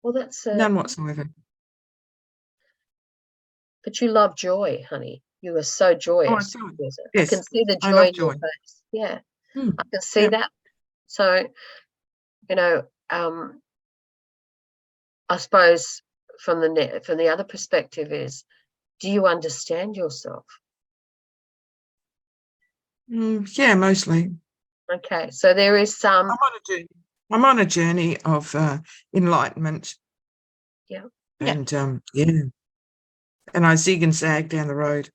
Well, that's none whatsoever. But you love joy, honey. You are so joyous. Oh, Yes. yes, I can see the I joy love in your joy. face. Yeah, Mm. I can see Yep. that. So, you know, I suppose from the other perspective is, do you understand yourself? Yeah, mostly. Okay, so there is some. I'm on a journey of enlightenment. Yeah. And and I zig and zag down the road.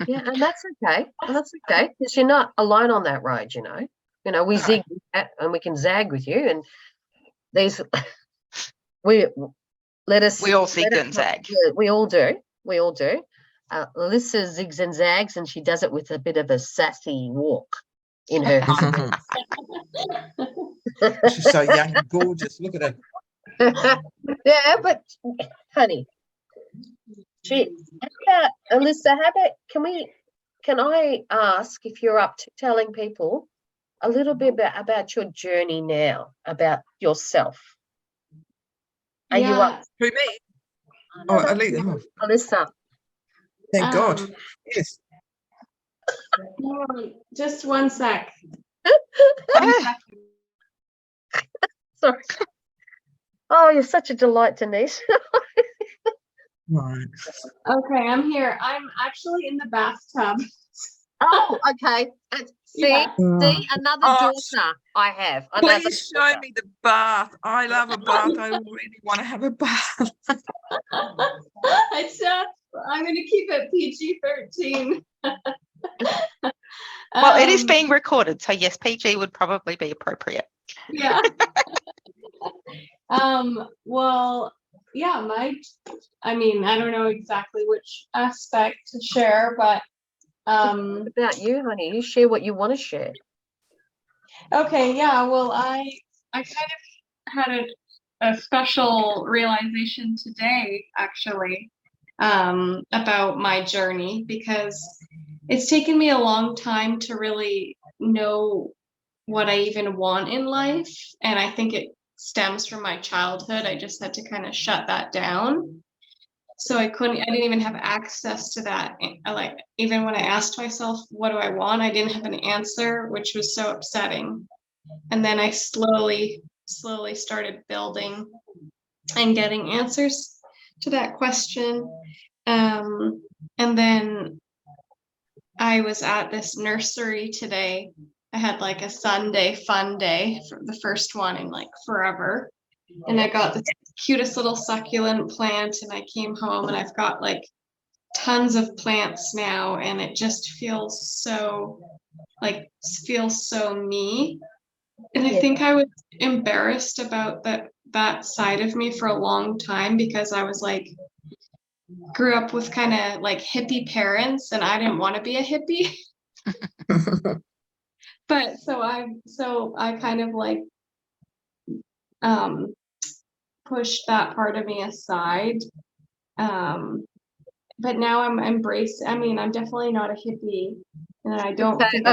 Yeah, and that's okay. And that's okay, because you're not alone on that road. We zig and we can zag with you. And these we all zig and zag. Yeah, we all do. We all do. Alyssa zigs and zags, and she does it with a bit of a sassy walk in her. She's so young and gorgeous. Look at her. Yeah, but honey, Alyssa, can I ask if you're up to telling people a little bit about your journey now, about yourself? Are you up? Who, me? No, Alyssa. Thank God. Yes. Just one sec. Sorry. Oh, you're such a delight, Denise. Right. Okay, I'm here. I'm actually in the bathtub. Oh, okay. See, another daughter I have. Please show me the bath. I love a bath. I really want to have a bath. I'm going to keep it PG-13. Well, it is being recorded, so yes, PG would probably be appropriate. Yeah. Well, yeah, I don't know exactly which aspect to share, but about you, honey. You share what you want to share. Okay, yeah. Well, I kind of had a special realization today, actually, about my journey, because it's taken me a long time to really know what I even want in life. And I think it stems from my childhood. I just had to kind of shut that down. So I didn't even have access to that. Even when I asked myself, what do I want? I didn't have an answer, which was so upsetting. And then I slowly started building and getting answers to that question. And then I was at this nursery today. I had like a Sunday fun day, for the first one in like forever. And I got the cutest little succulent plant, and I came home and I've got like tons of plants now, and it just feels so me. And I think I was embarrassed about that side of me for a long time, because I was like, grew up with kind of like hippie parents, and I didn't want to be a hippie. But so I kind of like pushed that part of me aside. But now I'm embraced. I'm definitely not a hippie, and I don't think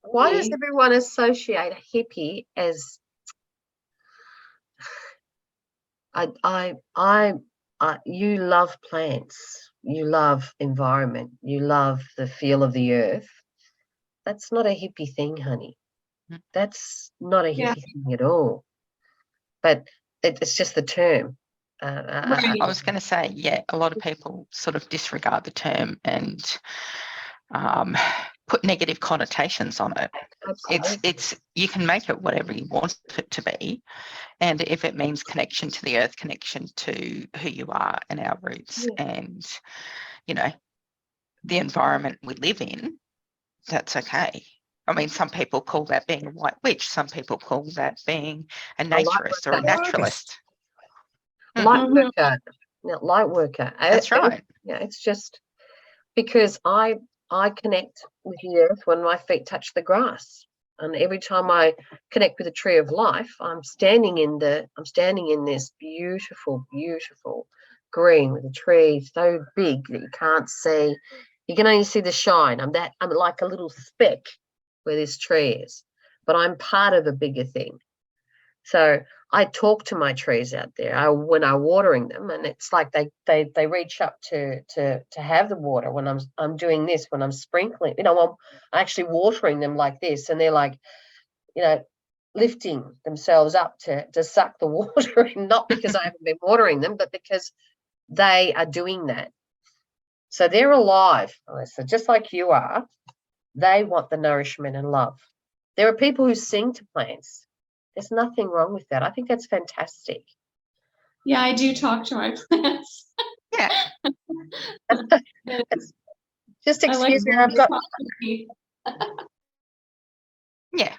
why does everyone associate a hippie as you love plants, you love environment, you love the feel of the earth? That's not a hippie thing, honey. That's not a hippie thing at all. But it's just the term. I was going to say, a lot of people sort of disregard the term and put negative connotations on it. It's you can make it whatever you want it to be, and if it means connection to the earth, connection to who you are and our roots, and the environment we live in, that's okay. I mean, some people call that being a white witch. Some people call that being a naturist or a naturalist. Light worker. That's right. It's just because I connect with the earth when my feet touch the grass, and every time I connect with the tree of life, I'm standing in this beautiful, beautiful green with a tree so big that you can't see. You can only see the shine. I'm like a little speck where this tree is, but I'm part of a bigger thing. So I talk to my trees out there when I'm watering them, and it's like they reach up to have the water when I'm doing this, when I'm sprinkling. I'm actually watering them like this, and they're like, lifting themselves up to suck the water in, not because I haven't been watering them, but because they are doing that. So they're alive, Alyssa, just like you are. They want the nourishment and love. There are people who sing to plants. There's nothing wrong with that. I think that's fantastic. Yeah, I do talk to my plants. Yeah. Just I like excuse me. them to talk to me. Yeah.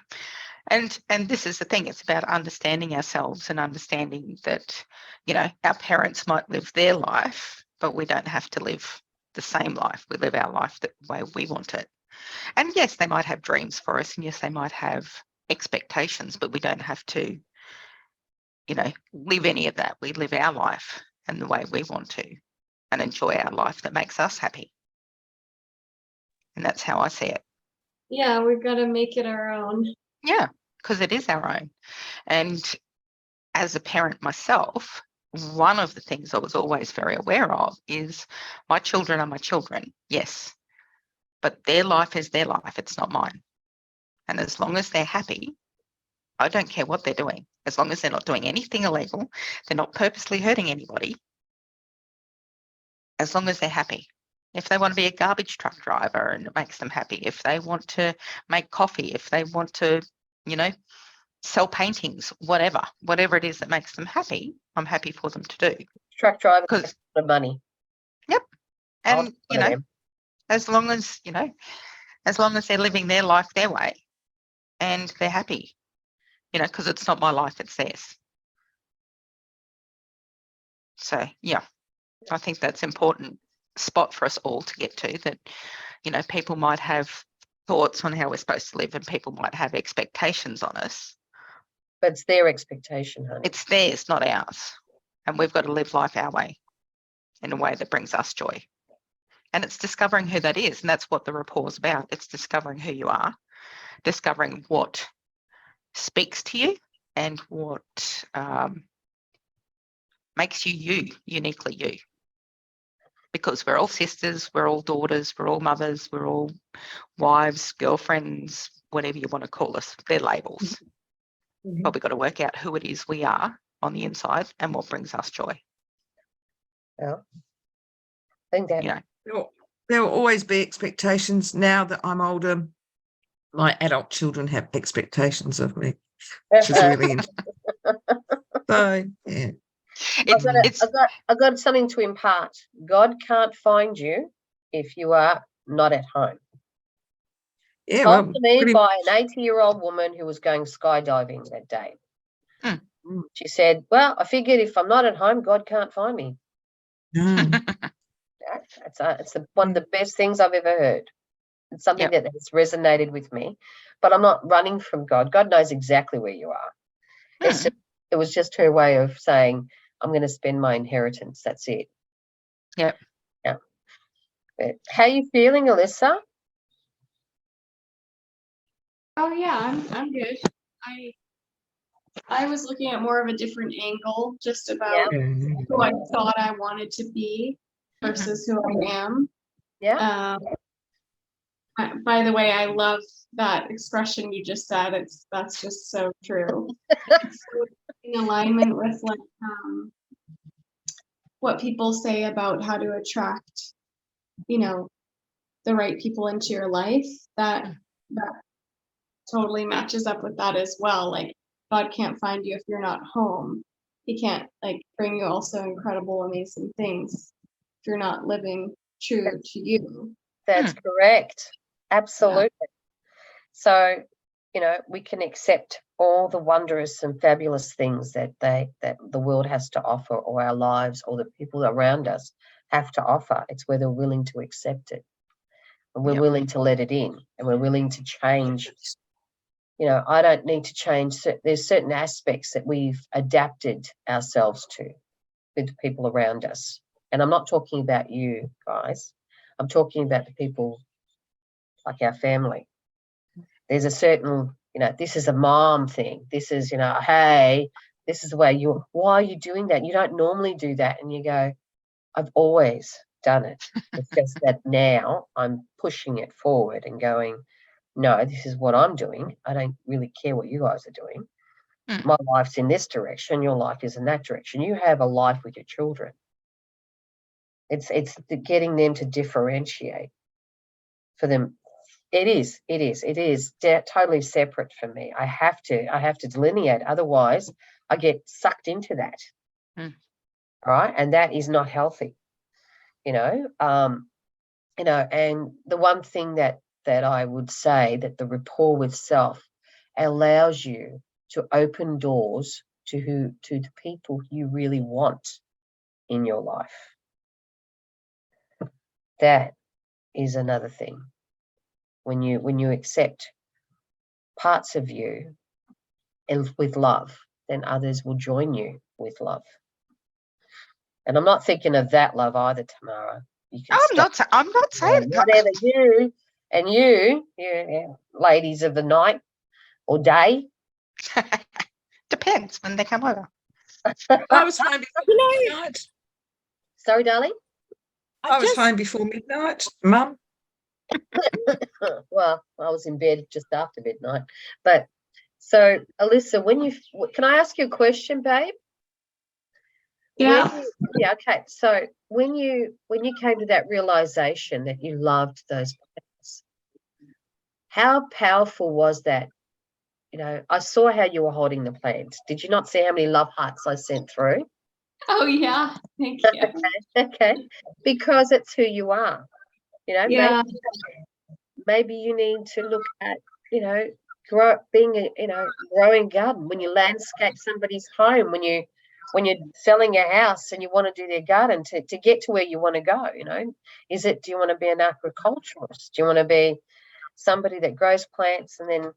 And this is the thing, it's about understanding ourselves and understanding that, our parents might live their life, but we don't have to live the same life. We live our life the way we want it. And yes, they might have dreams for us, and yes, they might have expectations, but we don't have to, live any of that. We live our life and the way we want to, and enjoy our life that makes us happy. And that's how I see it. Yeah, we've got to make it our own. Yeah, because it is our own. And as a parent myself, one of the things I was always very aware of is my children are my children, yes, but their life is their life. It's not mine. And as long as they're happy, I don't care what they're doing. As long as they're not doing anything illegal, they're not purposely hurting anybody, as long as they're happy. If they want to be a garbage truck driver and it makes them happy, if they want to make coffee, if they want to, sell paintings, whatever it is that makes them happy, I'm happy for them to do. Truck driver makes a lot of money. Yep. And, as long as, as long as they're living their life their way and they're happy, because it's not my life, it's theirs. So, yeah, I think that's important spot for us all to get to, that, people might have thoughts on how we're supposed to live and people might have expectations on us. But it's their expectation, honey. It's theirs, not ours. And we've got to live life our way, in a way that brings us joy. And it's discovering who that is. And that's what the rapport is about. It's discovering who you are, discovering what speaks to you and what makes you uniquely you. Because we're all sisters, we're all daughters, we're all mothers, we're all wives, girlfriends, whatever you want to call us. They're labels. Mm-hmm. But we've got to work out who it is we are on the inside and what brings us joy. Yeah. I think that there will always be expectations. Now that I'm older, my adult children have expectations of me, which is really interesting. So, yeah. I've got something to impart. God can't find you if you are not at home. Yeah, Told to me by an 80-year-old woman who was going skydiving that day. Mm. She said, well, I figured if I'm not at home, God can't find me. It's one of the best things I've ever heard. It's something that has resonated with me. But I'm not running from God. God knows exactly where you are. It was just her way of saying, I'm going to spend my inheritance. That's it. Yep. Yeah. But how are you feeling, Alyssa? Oh yeah, I'm good. I was looking at more of a different angle, just about who I thought I wanted to be versus who I am. Yeah. By the way, I love that expression you just said. That's just so true. It's so in alignment with what people say about how to attract, the right people into your life. That totally matches up with that as well. Like, God can't find you if you're not home. He can't bring you also incredible, amazing things if you're not living true to you. That's correct. Absolutely. Yeah. So, we can accept all the wondrous and fabulous things that the world has to offer, or our lives, or the people around us have to offer. It's whether we're willing to accept it, and we're willing to let it in, and we're willing to change. I don't need to change. There's certain aspects that we've adapted ourselves to with the people around us. And I'm not talking about you guys. I'm talking about the people like our family. There's a certain, this is a mom thing. This is, hey, this is the way why are you doing that? You don't normally do that. And you go, I've always done it. It's just that now I'm pushing it forward and going, no, this is what I'm doing. I don't really care what you guys are doing. My life's in this direction. Your life is in that direction. You have a life with your children. It's getting them to differentiate for them. It is totally separate for me. I have to delineate. Otherwise, I get sucked into that. Right. And that is not healthy, and the one thing that I would say that the rapport with self allows you to open doors to the people you really want in your life. That is another thing. When you accept parts of you and with love, then others will join you with love. And I'm not thinking of that love either, Tamara. I'm not saying whatever you and you ladies of the night or day. Depends when they come over. I was home before midnight. Sorry, darling? I was home before midnight, Mum. Well, I was in bed just after midnight. But so, Alyssa, can I ask you a question, babe? Yeah. Okay. So when you came to that realization that you loved those plants, how powerful was that? I saw how you were holding the plants. Did you not see how many love hearts I sent through? Oh, yeah. Thank you. Okay. Because it's who you are. Yeah. Maybe you need to look at, being a, growing garden. When you landscape somebody's home, when you're selling a house and you want to do their garden to get to where you want to go, do you want to be an agriculturalist? Do you want to be somebody that grows plants and then,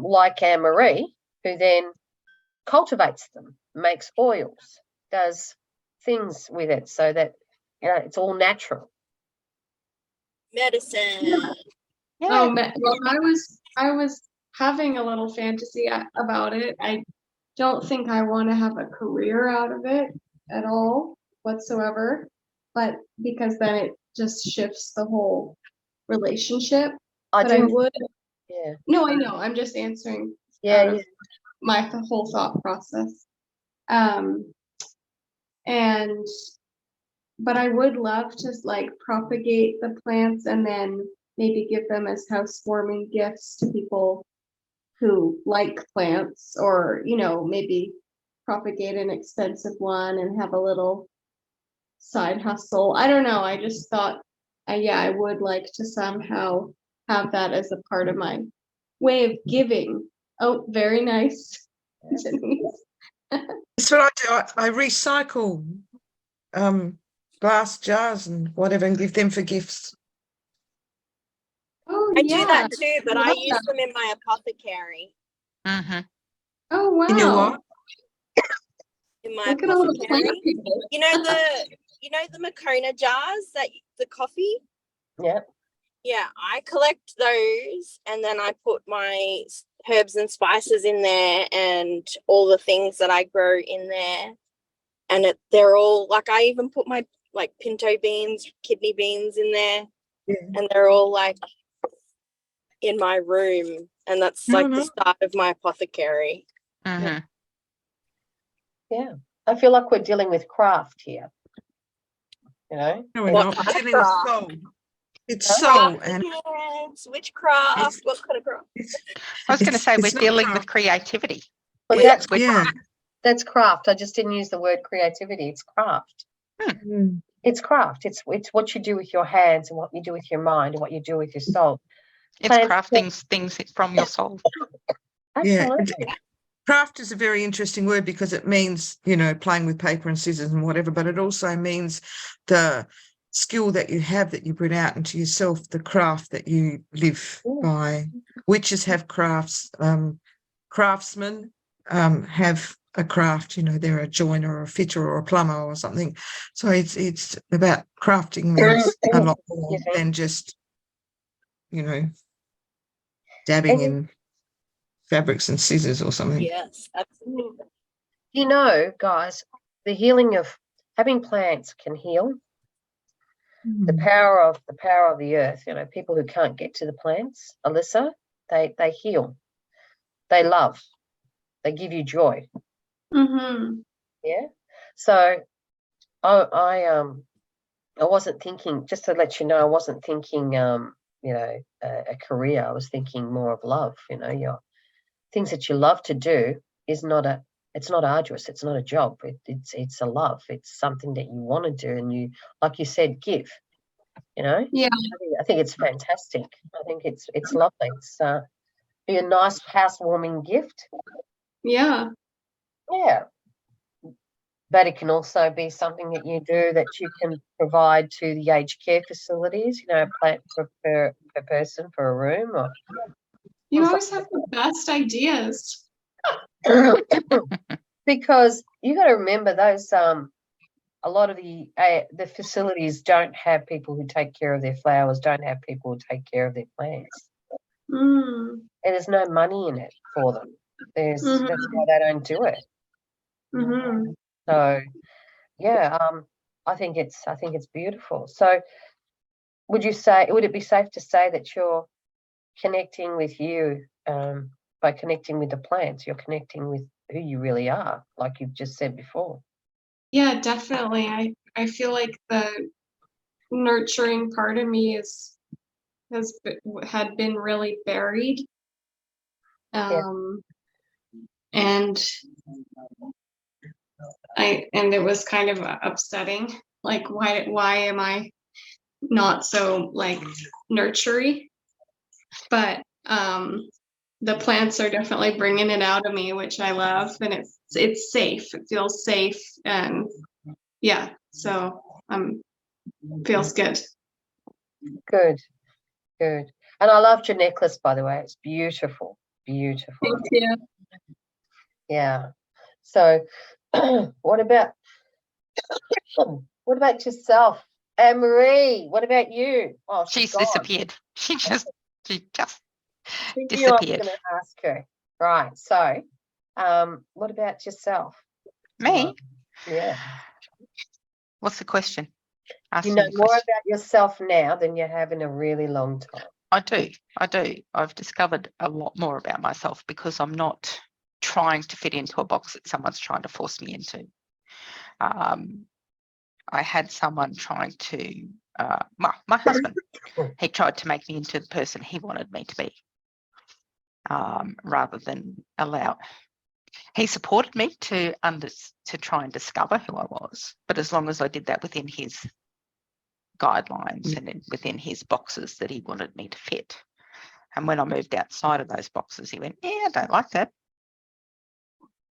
like Anne-Marie, who then cultivates them, makes oils, does things with it so that, it's all natural. Medicine. Yeah. Oh, well, I was having a little fantasy about it. I don't think I want to have a career out of it at all whatsoever, but because then it just shifts the whole relationship. I would. Yeah. No, I know. I'm just answering Yeah. my whole thought process. But I would love to propagate the plants and then maybe give them as housewarming gifts to people who like plants, or maybe propagate an expensive one and have a little side hustle. I don't know. I just thought, I would like to somehow have that as a part of my way of giving. Oh, very nice. That's what I do. I recycle glass jars and whatever and give them for gifts. Oh, I yeah. do that too, but I use that. them in my apothecary. Mm-hmm. Oh, wow. In your what? In my Look at all the plant apothecary. people. You know the Makona jars the coffee? Yeah. Yeah, I collect those and then I put my herbs and spices in there and all the things that I grow in there. And they're all I even put my pinto beans, kidney beans in there. Yeah. And they're all in my room, and that's the start of my apothecary. Mm-hmm. Yeah. I feel like we're dealing with craft here. No, we're not. We're dealing with soul. It's soul and witchcraft. What kind of craft? I was going to say we're dealing with creativity. But that's craft. I just didn't use the word creativity. It's craft. It's craft. It's what you do with your hands and what you do with your mind and what you do with your soul. It's crafting things from your soul. Absolutely. Yeah. Craft is a very interesting word because it means, playing with paper and scissors and whatever, but it also means the skill that you have that you bring out into yourself, the craft that you live by. Witches have crafts. Craftsmen have a craft, they're a joiner or a fitter or a plumber or something. So it's about crafting means a lot more than just, dabbing in fabrics and scissors or something. Yes, absolutely. You know, guys, the healing of having plants can heal. The power of the earth. You know, people who can't get to the plants, Alyssa, they heal. They love. They give you joy. Mm-hmm. Yeah. So I wasn't thinking, just to let you know, I wasn't thinking you know, a career. I was thinking more of love. You know, your things that you love to do is not it's not arduous. It's not a job. It's a love. It's something that you want to do, and you, like you said, give. You know, Yeah. I think it's fantastic. I think it's lovely. It's be a nice housewarming gift. Yeah. Yeah. But it can also be something that you do that you can provide to the aged care facilities, you know, a plant per person for a room or You things always have the best ideas. like because you got to remember those a lot of the facilities don't have people who take care of their flowers, don't have people who take care of their plants. Mm. And there's no money in it for them. That's Mm-hmm. why they don't do it. Mm-hmm. So yeah, I think it's beautiful. So would it be safe to say that you're connecting with you by connecting with the plants, you're connecting with who you really are, like you've just said before? Yeah, definitely. I feel like the nurturing part of me had been really buried. Yeah. And it was kind of upsetting. Like, why am I not so like nurturing? But the plants are definitely bringing it out of me, which I love, and it's safe. It feels safe, and yeah, so feels good. Good. And I loved your necklace, by the way. It's beautiful. Beautiful. Thank you. Yeah. So what about yourself? Anne Marie, what about you? Oh, She's gone. disappeared. She just She knew I was disappeared. going to ask her. Right. So, what about yourself? Me? Yeah. What's the question? Ask You me know the more question. about yourself now than you have in a really long time. I do. I've discovered a lot more about myself because I'm not trying to fit into a box that someone's trying to force me into. I had someone trying to, my husband, he tried to make me into the person he wanted me to be, rather than allow. He supported me to try and discover who I was, but as long as I did that within his guidelines and within his boxes that he wanted me to fit. And when I moved outside of those boxes, he went, "Yeah, I don't like that."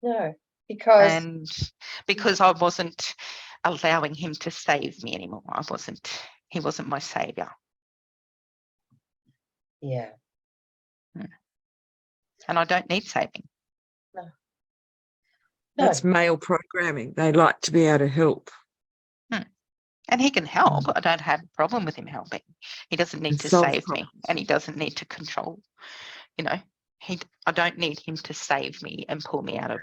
No, because I wasn't allowing him to save me anymore. He wasn't my savior. Yeah. And I don't need saving. No. That's male programming. They like to be able to help. And he can help. I don't have a problem with him helping. He doesn't need to save me, and he doesn't need to control. You know, I don't need him to save me and pull me out of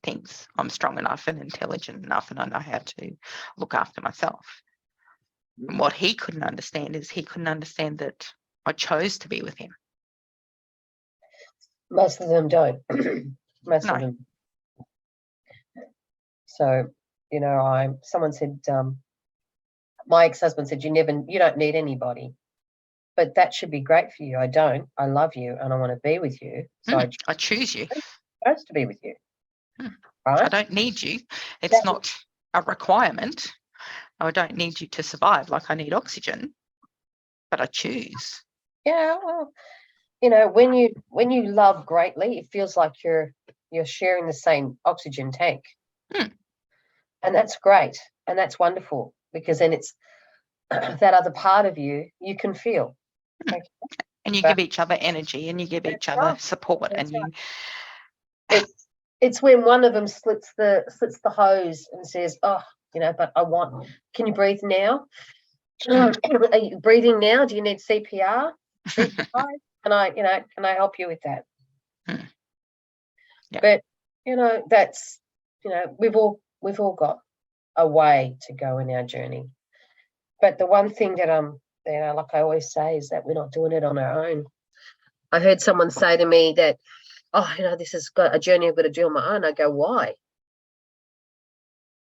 things. I'm strong enough and intelligent enough, and I know how to look after myself. And what he couldn't understand is he couldn't understand that I chose to be with him. Most of them don't. Most of them. So, you know, someone said, my ex-husband said, you don't need anybody, but that should be great for you. I don't. I love you, and I want to be with you. So I choose you. I'm supposed to be with you. Right? I don't need you. It's not a requirement. I don't need you to survive like I need oxygen, but I choose. Yeah, well, you know, when you love greatly, it feels like you're sharing the same oxygen tank. And that's great. And that's wonderful, because then it's that other part of you can feel. Okay? And you give each other energy, and you give each other support. That's and right. It's when one of them slits the hose and says, "Oh, you know, but I want. Can you breathe now? Are you breathing now? Do you need CPR? Can I help you with that?" Yeah. But you know, that's you know, we've all got a way to go in our journey. But the one thing that like I always say, is that we're not doing it on our own. I heard someone say to me that, oh, you know, this has got a journey I've got to do on my own. I go, why?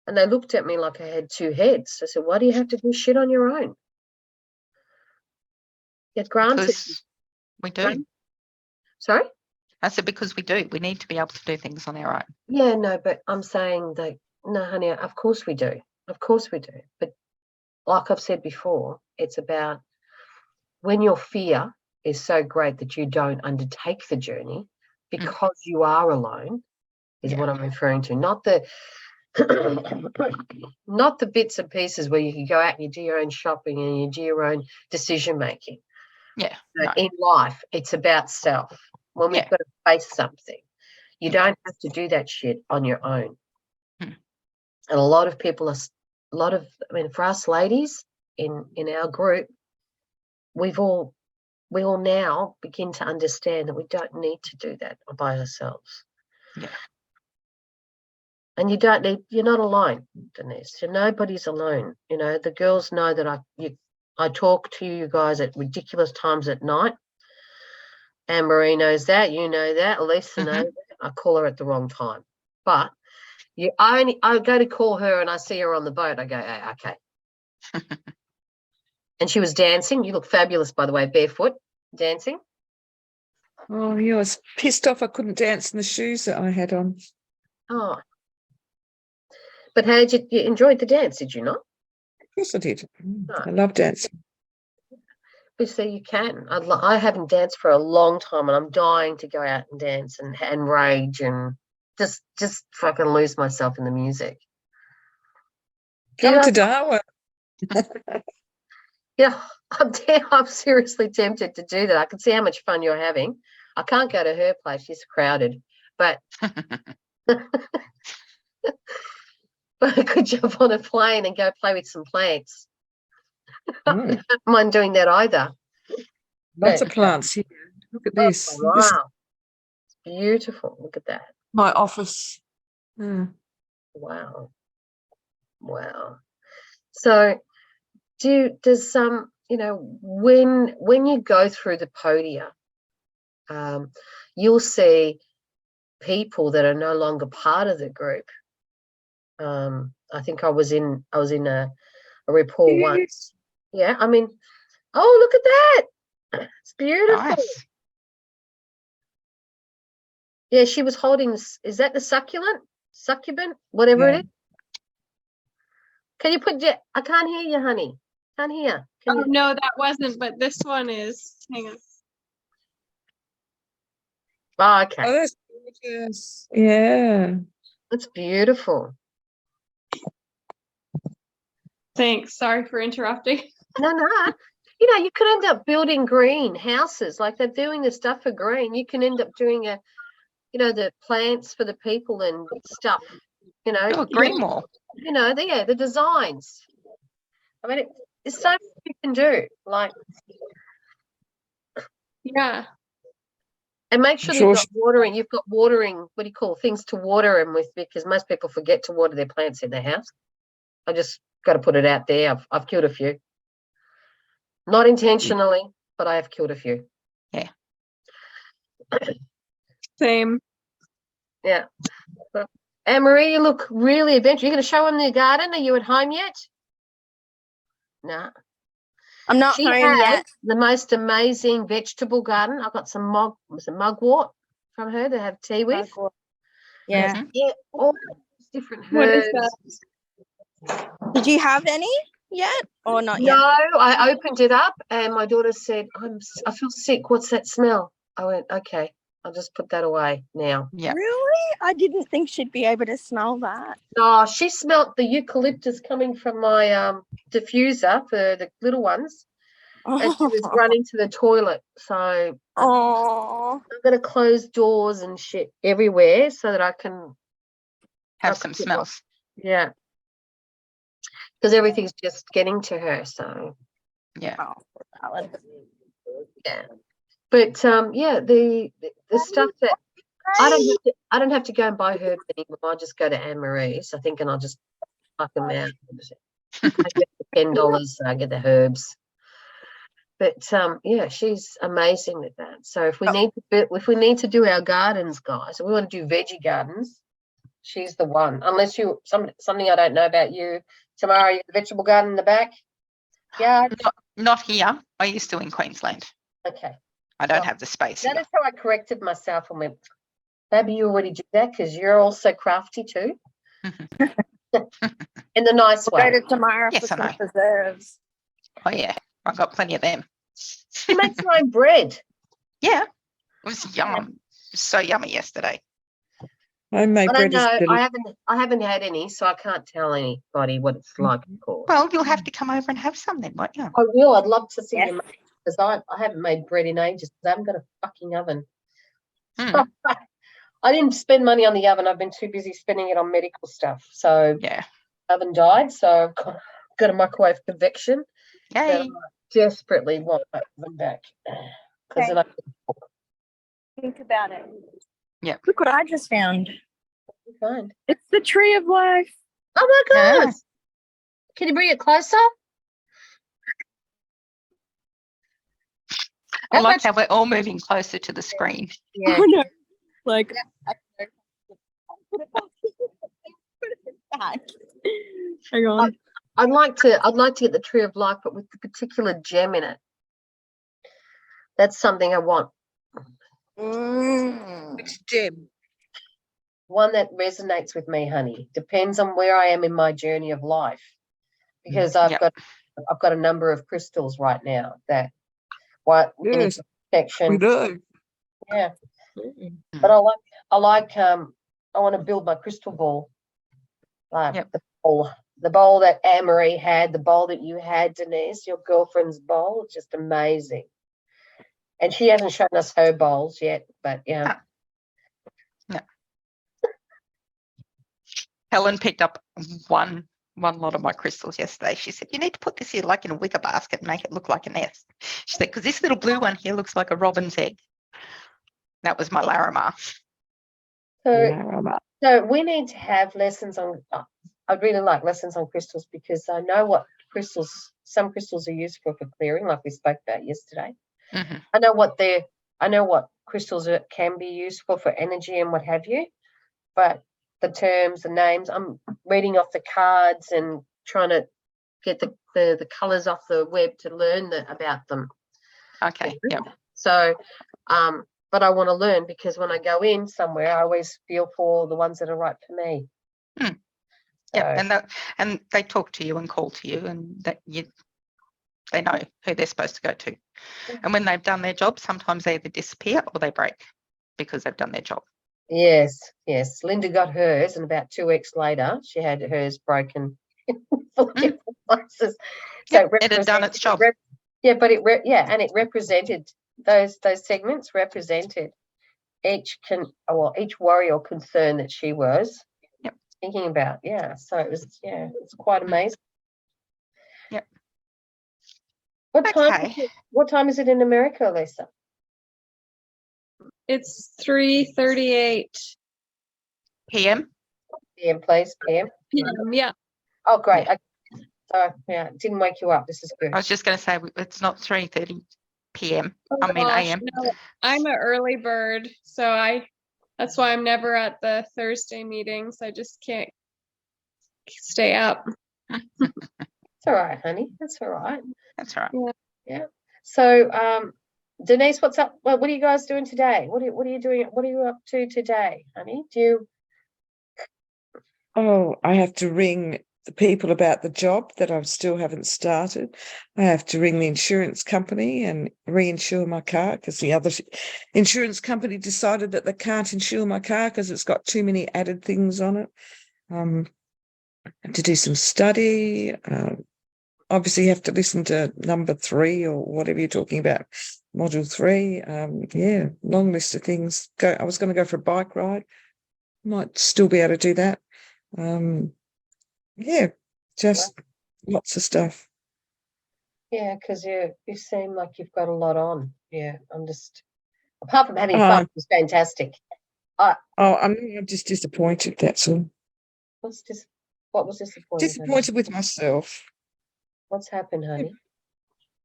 And they looked at me like I had two heads. I said, why do you have to do shit on your own? Yet granted, Because we do. Sorry? I said because we do. We need to be able to do things on our own. Yeah, no, but I'm saying that, no, honey, of course we do. Of course we do. But like I've said before, it's about when your fear is so great that you don't undertake the journey because you are alone, is what I'm referring to. Not the not the bits and pieces where you can go out and you do your own shopping and you do your own decision making. Yeah. No. In life, it's about self. When we've got to face something, you don't have to do that shit on your own. And a lot of people for us ladies in our group, we all now begin to understand that we don't need to do that by ourselves. Yeah. And you're not alone, Denise. Nobody's alone. You know, the girls know that I talk to you guys at ridiculous times at night. Anne-Marie knows that. You know that. Lisa knows that. I call her at the wrong time. But I go to call her and I see her on the boat. I go, hey, okay. And she was dancing. You look fabulous, by the way, barefoot, dancing. Oh, yeah, I was pissed off I couldn't dance in the shoes that I had on. Oh. But how did you enjoyed the dance, did you not? Of course I did. Oh. I love dancing. But so you can. I haven't danced for a long time and I'm dying to go out and dance and rage and just fucking lose myself in the music. Come to Darwin. Yeah, I'm seriously tempted to do that. I can see how much fun you're having. I can't go to her place. She's crowded. But but I could jump on a plane and go play with some plants. I don't mind doing that either. Lots of plants here. Look at this. Oh, wow. This is It's beautiful. Look at that. my office. Wow. So does when you go through the podia, you'll see people that are no longer part of the group. I think I was in a report once. Yeah, I mean, oh, look at that. It's beautiful. Nice. Yeah, she was holding this. Is that the succubant, whatever it is? Can you put I can't hear you, honey. Can't hear. No, that wasn't, but this one is. Hang on. Oh, okay. Oh, that's gorgeous. Yeah. That's beautiful. Thanks. Sorry for interrupting. No. You could end up building green houses, like they're doing the stuff for green. You can end up doing the plants for the people and stuff. Do a green wall. The designs. I mean, there's so much you can do. Like, yeah. And make sure you've got watering. You've got watering. What do you call things to water them with? Because most people forget to water their plants in their house. I just got to put it out there. I've killed a few. Not intentionally, but I have killed a few. Yeah. Same. Yeah. Anne-Marie, you look really adventurous. You're going to show them the garden? Are you at home yet? No. I'm not home yet. The most amazing vegetable garden. I've got some mugwort from her to have tea with. Yeah. Yeah, all different herbs. What is that? Did you have any yet or not yet? No, I opened it up and my daughter said, I feel sick. What's that smell? I went, okay, I'll just put that away now. Yeah. Really? I didn't think she'd be able to smell that. Oh, she smelt the eucalyptus coming from my diffuser for the little ones. And she was running to the toilet. So I'm going to close doors and shit everywhere so that I can have some smells. Yeah. Because everything's just getting to her. So yeah. Yeah. But the stuff that I don't have to go and buy herbs anymore. I just go to Anne Marie's, I think, and I'll just pluck them out. I get the $10, I get the herbs. But yeah, she's amazing with that. So if we need to do our gardens, guys, if we want to do veggie gardens, she's the one. Unless something I don't know about you. Tamara, you have a vegetable garden in the back? Yeah. Not here. I used to in Queensland. Okay. I don't have the space That here. is how I corrected myself and went, maybe you already did that because you're also crafty too. In the nice way. Go to Tamara Yes, for I some know. preserves. Oh yeah, I've got plenty of them. She makes her own bread. Yeah, it was yum. It was so yummy yesterday. I make I don't bread know. is I haven't had any, so I can't tell anybody what it's like, of course. Well, you'll have to come over and have some then, won't you? I will. I'd love to see Yes. you because I haven't made bread in ages because I haven't got a fucking oven. Mm. I didn't spend money on the oven. I've been too busy spending it on medical stuff. So Yeah. oven died, so I've got a microwave convection. But Yay. I desperately want my oven back because then I can Think about it. Yeah. Look what I just found. find. It's the tree of life. Oh my Yeah. God! Can you bring it closer? I How like much- how we're all moving closer to the screen. Yeah. Oh no. Like put it back. Hang on. I'd like to get the tree of life, but with the particular gem in it. That's something I want. Which gem? One that resonates with me, honey. Depends on where I am in my journey of life. Because I've Yep. got a number of crystals right now that Yes, protection. we do. Yeah. Mm. But I want to build my crystal ball. Like Yep. the bowl that Anne-Marie had, the bowl that you had, Denise, your girlfriend's bowl. It's just amazing. And she hasn't shown us her bowls yet, but yeah. No. Helen picked up one lot of my crystals yesterday. She said, you need to put this here like in a wicker basket and make it look like a nest. She said, because this little blue one here looks like a robin's egg. That was my Larimar. So we need to have lessons on. I'd really like lessons on crystals because I know what some crystals are used for clearing, like we spoke about yesterday. Mm-hmm. I know what crystals can be used for energy and what have you, but the terms, the names, I'm reading off the cards and trying to get the colours off the web to learn about them. Okay. Yep. So, but I want to learn because when I go in somewhere, I always feel for the ones that are right for me. Mm. Yeah, and they talk to you and call to you, and they know who they're supposed to go to. And when they've done their job, sometimes they either disappear or they break because they've done their job. Yes. Linda got hers, and about 2 weeks later, she had hers broken in 4 different places. So it had done its job. But it represented those segments represented each worry or concern that she was thinking about. Yeah, so it's quite amazing. Yep. What time is it in America, Lisa? It's 3:38 PM. PM, please. PM. p.m. Yeah. Oh, great. Yeah. Okay. So it didn't wake you up. This is good. I was just going to say it's not 3:30 PM. Oh, I mean gosh, AM. no, I'm an early bird, so that's why I'm never at the Thursday meetings. I just can't stay up. It's all right, honey. That's all right. That's right. Yeah. So, Denise, what's up? What are you guys doing today? What are you doing? What are you up to today, honey? Oh, I have to ring the people about the job that I still haven't started. I have to ring the insurance company and reinsure my car because the other insurance company decided that they can't insure my car because it's got too many added things on it. Have to do some study. Obviously, you have to listen to number 3 or whatever you're talking about, module 3. Long list of things. I was going to go for a bike ride. Might still be able to do that. Just lots of stuff. Yeah, because you seem like you've got a lot on. Yeah, I'm just apart from having fun, it's fantastic. I'm just disappointed, that's all. What was disappointing? Disappointed with myself. What's happened, honey?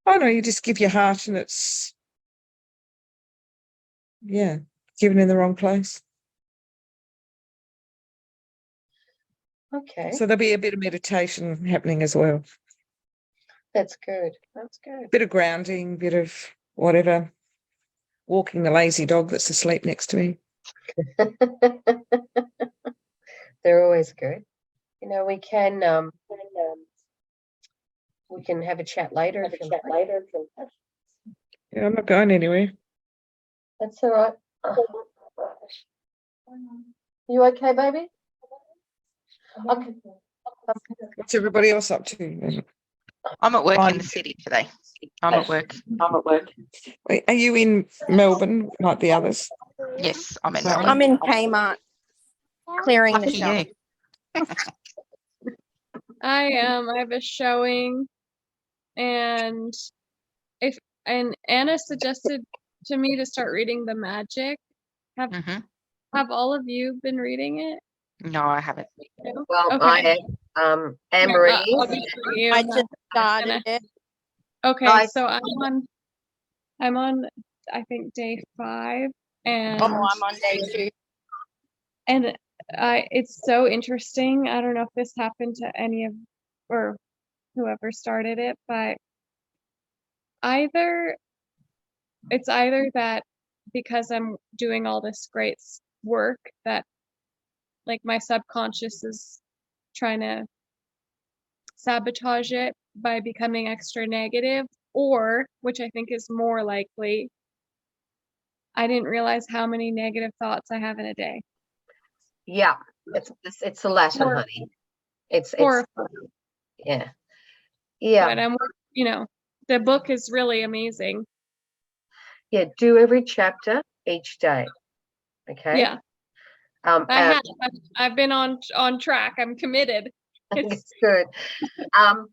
Oh no, you just give your heart and it's, yeah, given in the wrong place. Okay, So there'll be a bit of meditation happening as well. that's good. That's good. Bit of grounding, bit of whatever. Walking the lazy dog that's asleep next to me. They're always good. You know, we can have a chat later if you like. Yeah, I'm not going anywhere. That's all right. You okay, baby? Okay. What's everybody else up to? I'm at work in I'm- the city today. I'm at work. Wait, are you in Melbourne like the others? Yes, I'm in No, Melbourne. I'm in Kmart clearing the Lucky shelf. you. I am. I have a showing, and Anna suggested to me to start reading The Magic. hmm Have all of you been reading it? No, I haven't. No? Well, Okay. Anne-Marie. I'll be for you. I just started it. Okay, so I'm on I think day 5, and Oh, I'm on day 2. and it's so interesting. I don't know if this happened to any of or whoever started it, but it's either that because I'm doing all this great work that like my subconscious is trying to sabotage it by becoming extra negative, or which I think is more likely, I didn't realize how many negative thoughts I have in a day. Yeah, it's the latter, Or- honey. It's Horrifying. yeah. But the book is really amazing. Yeah, do every chapter each day. Okay. Yeah, I've been on track. I'm committed. It's good.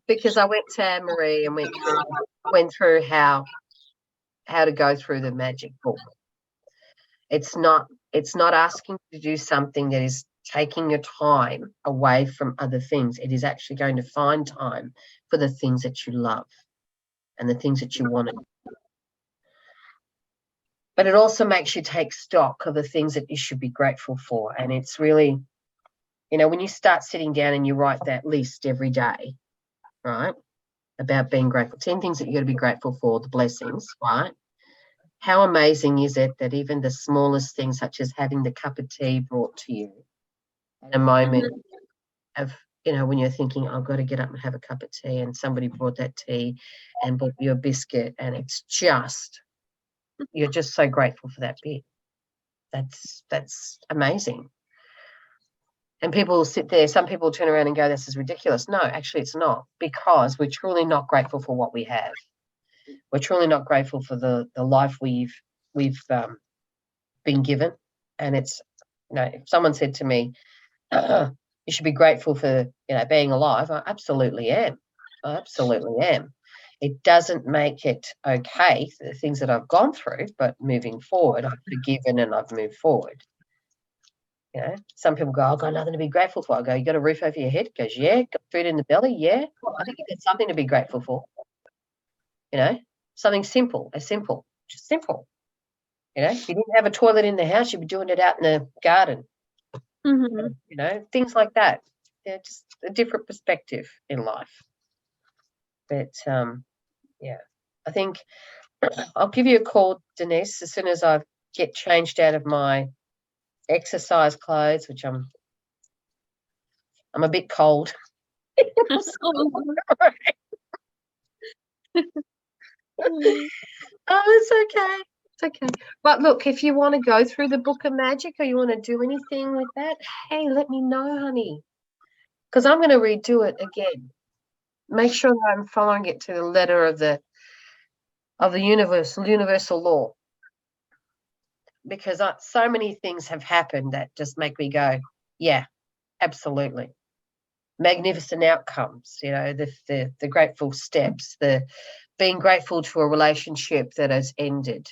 Because I went to Anne-Marie and went through how to go through the magic book. It's not asking you to do something that is taking your time away from other things. It is actually going to find time for the things that you love and the things that you want to do. But it also makes you take stock of the things that you should be grateful for. And it's really, when you start sitting down and you write that list every day, right, about being grateful, 10 things that you've got to be grateful for, the blessings, right? How amazing is it that even the smallest things, such as having the cup of tea brought to you in a moment of, when you're thinking, I've got to get up and have a cup of tea, and somebody brought that tea and brought you a biscuit, and it's just, you're just so grateful for that bit. That's amazing. And people will sit there, some people turn around and go, this is ridiculous. No, actually it's not, because we're truly not grateful for what we have. We're truly not grateful for the life we've been given. And it's, if someone said to me, you should be grateful for, being alive, I absolutely am. I absolutely am. It doesn't make it okay, the things that I've gone through, but moving forward, I've forgiven and I've moved forward. Some people go, I've got nothing to be grateful for. I go, you got a roof over your head? Goes, yeah. Got food in the belly? Yeah. I think that's something to be grateful for. Something simple, just simple. If you didn't have a toilet in the house, you'd be doing it out in the garden. Things like that. They're just a different perspective in life. But I think I'll give you a call, Denise, as soon as I get changed out of my exercise clothes, which I'm a bit cold. Oh, it's okay. It's okay. But look, if you want to go through the Book of Magic or you want to do anything with that, hey, let me know, honey. Because I'm going to redo it again. Make sure that I'm following it to the letter of the universal law. Because so many things have happened that just make me go, yeah, absolutely. Magnificent outcomes, the grateful steps, the being grateful to a relationship that has ended.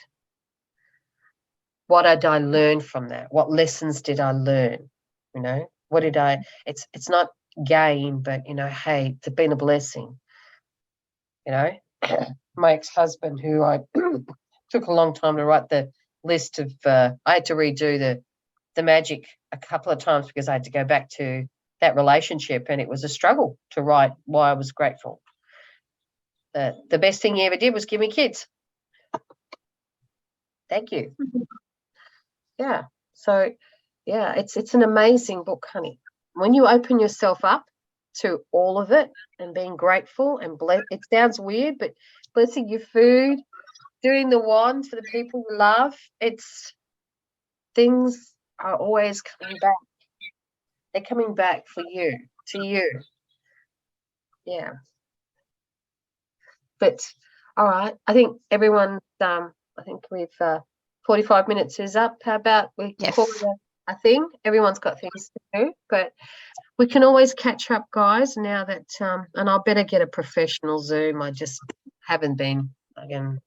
what did I learn from that? What lessons did I learn? You know, what did I? It's not gain, but hey, it's been a blessing. My ex-husband, who I took a long time to write the list of, I had to redo the magic a couple of times because I had to go back to that relationship, and it was a struggle to write why I was grateful. The best thing he ever did was give me kids. Thank you. Yeah. So, yeah, it's an amazing book, honey. When you open yourself up to all of it and being grateful and it sounds weird, but blessing your food, doing the wand for the people you love, things are always coming back. They're coming back for you, to you. Yeah. But all right, I think everyone's I think we've 45 minutes is up. How about we call it a thing? Everyone's got things to do, but we can always catch up, guys, now that and I'll better get a professional Zoom. I just haven't been again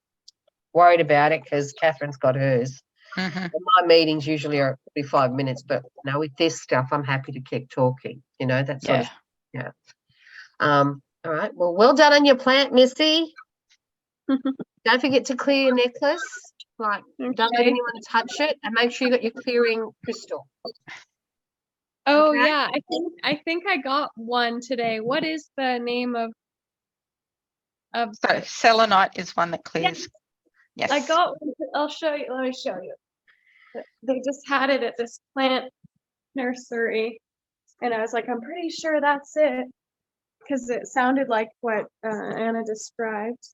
worried about it because Catherine's got hers. And my meetings usually are 45 minutes, but with this stuff, I'm happy to keep talking. That sort of yeah. All right. Well done on your plant, Missy. Don't forget to clear your necklace. Like, don't let anyone touch it, and make sure you got your clearing crystal. Oh yeah, I think I got one today. What is the name of? So selenite is one that clears. Yes. I got one. I'll show you. Let me show you. They just had it at this plant nursery, and I was like, I'm pretty sure that's it, because it sounded like what Anna described.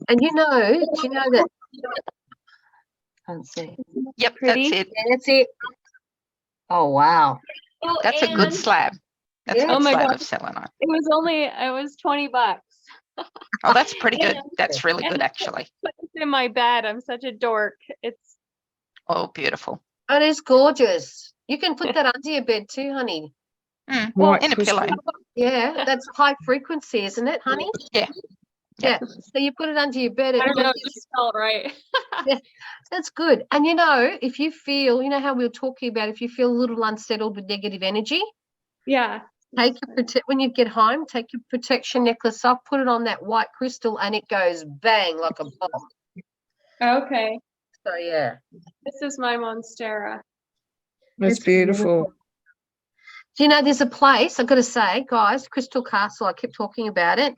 And do you know that? Can't see. Yep, Pretty? that's it. Yeah, that's it. Oh wow. Oh, That's a good slab. That's a good slab of selenite. It was $20. Oh, that's pretty good. That's really good, actually. It's in my bed. I'm such a dork. It's beautiful. It is gorgeous. You can put that under your bed too, honey. Well, in a pillow. Yeah, that's high frequency, isn't it, honey? Yeah. Yeah. So you put it under your bed. I don't know. It just felt right. Yeah, that's good. And if you feel, how we were talking about, if you feel a little unsettled with negative energy, yeah, when you get home, take your protection necklace off, put it on that white crystal, and it goes bang like a bomb. Okay. So yeah, this is my Monstera. That's beautiful. There's a place, I've got to say, guys, Crystal Castle, I keep talking about it.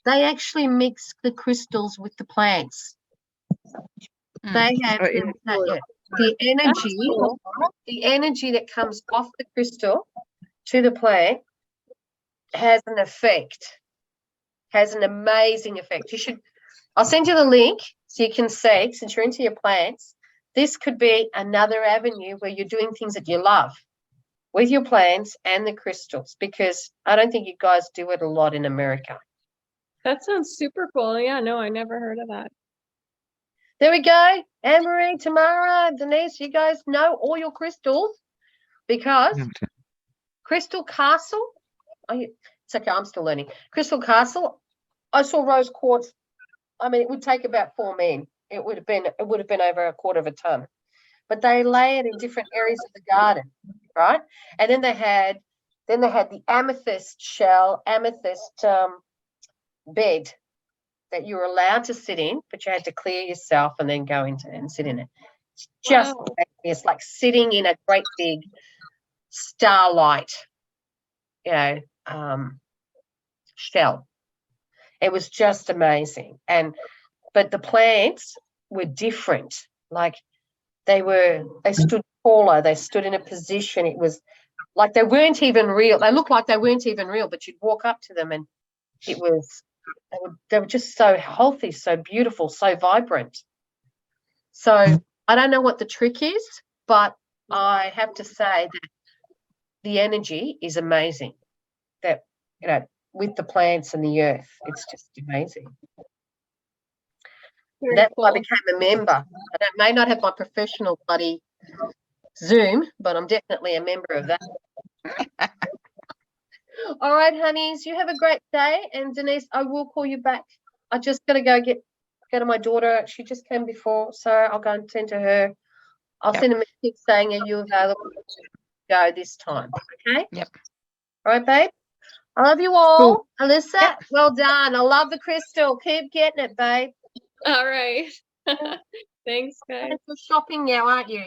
They actually mix the crystals with the plants. They have the energy that comes off the crystal to the plant has an effect, has an amazing effect. I'll send you the link so you can see, since you're into your plants, this could be another avenue where you're doing things that you love with your plants and the crystals, because I don't think you guys do it a lot in America. That sounds super cool. Yeah, no, I never heard of that. There we go. Anne-Marie, Tamara, Denise, you guys know all your crystals, because Crystal Castle, it's okay, I'm still learning. Crystal Castle, I saw rose quartz. I mean, it would take about 4 men. It would have been over 1/4 of a ton. But they lay it in different areas of the garden, right? And then they had the amethyst bed that you were allowed to sit in, but you had to clear yourself and then go into and sit in it. It's just it's like sitting in a great big starlight, shell. It was just amazing. But the plants were different. Like they stood taller, they stood in a position. It was like they weren't even real. They looked like they weren't even real, but you'd walk up to them and they were just so healthy, so beautiful, so vibrant. So I don't know what the trick is, but I have to say that the energy is amazing. That with the plants and the earth, it's just amazing. That's why I became a member. I may not have my professional bloody Zoom, but I'm definitely a member of that. All right, honeys, you have a great day. And Denise, I will call you back. I just got to go to my daughter. She just came before, so I'll go and tend to her. I'll Yep. send a message saying, are you available to go this time? Okay? Yep. All right, babe? I love you all. Alyssa, Yep. well done. I love the crystal. Keep getting it, babe. All right. Thanks, guys. You're shopping now, aren't you?